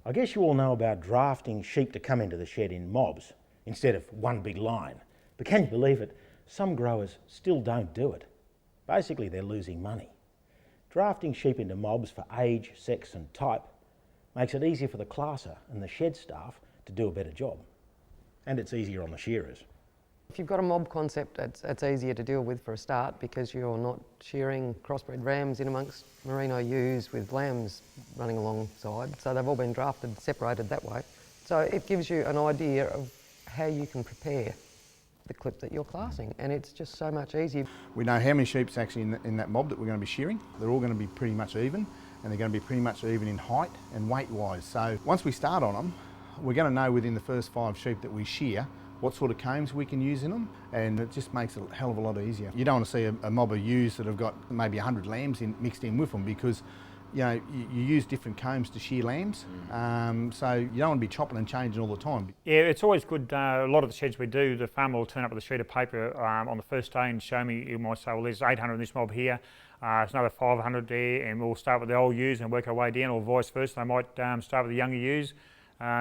I guess you all know about drafting sheep to come into the shed in mobs instead of one big line. But can you believe it? Some growers still don't do it. Basically, they're losing money. Drafting sheep into mobs for age, sex and type makes it easier for the classer and the shed staff to do a better job. And it's easier on the shearers. If you've got a mob concept, it's easier to deal with for a start because you're not shearing crossbred rams in amongst merino ewes with lambs running alongside. So they've all been drafted, separated that way. So it gives you an idea of how you can prepare the clip that you're classing, and it's just so much easier. We know how many sheep's actually in that mob that we're going to be shearing. They're all going to be pretty much even, and they're going to be pretty much even in height and weight-wise. So once we start on them, we're going to know within the first 5 sheep that we shear what sort of combs we can use in them, and it just makes it a hell of a lot easier. You don't want to see a mob of ewes that have got maybe 100 lambs mixed in with them, because you know, you use different combs to shear lambs, so you don't want to be chopping and changing all the time. Yeah, it's always good. A lot of the sheds we do, the farmer will turn up with a sheet of paper on the first day and show me. He might say, well, there's 800 in this mob here, there's another 500 there, and we'll start with the old ewes and work our way down, or vice versa. They might start with the younger ewes,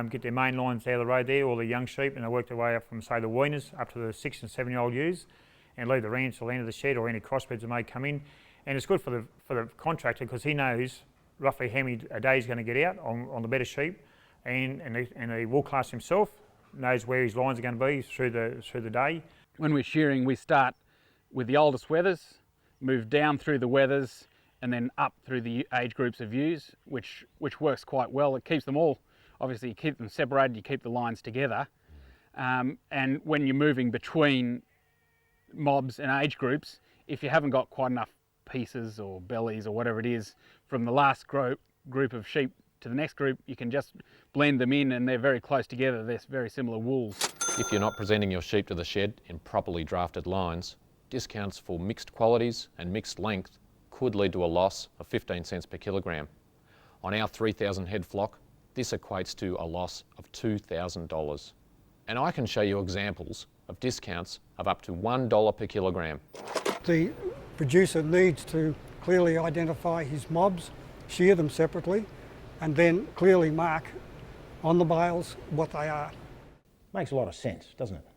get their main lines out of the road there, or the young sheep, and they work their way up from, say, the weaners up to the 6 and 7 year old ewes, and leave the rams to the end of the shed, or any crossbreds that may come in. And it's good for the contractor, because he knows roughly how many a day he's going to get out on the better sheep, and the wool class himself knows where his lines are going to be through the day. When we're shearing, we start with the oldest wethers, move down through the wethers, and then up through the age groups of ewes, which works quite well. It keeps them all, obviously you keep them separated, you keep the lines together, and when you're moving between mobs and age groups, if you haven't got quite enough pieces or bellies or whatever it is from the last group of sheep to the next group, you can just blend them in, and they're very close together. They're very similar wools. If you're not presenting your sheep to the shed in properly drafted lines, discounts for mixed qualities and mixed length could lead to a loss of 15 cents per kilogram. On our 3,000 head flock, this equates to a loss of $2,000. And I can show you examples of discounts of up to $1 per kilogram. The producer needs to clearly identify his mobs, shear them separately, and then clearly mark on the bales what they are. Makes a lot of sense, doesn't it?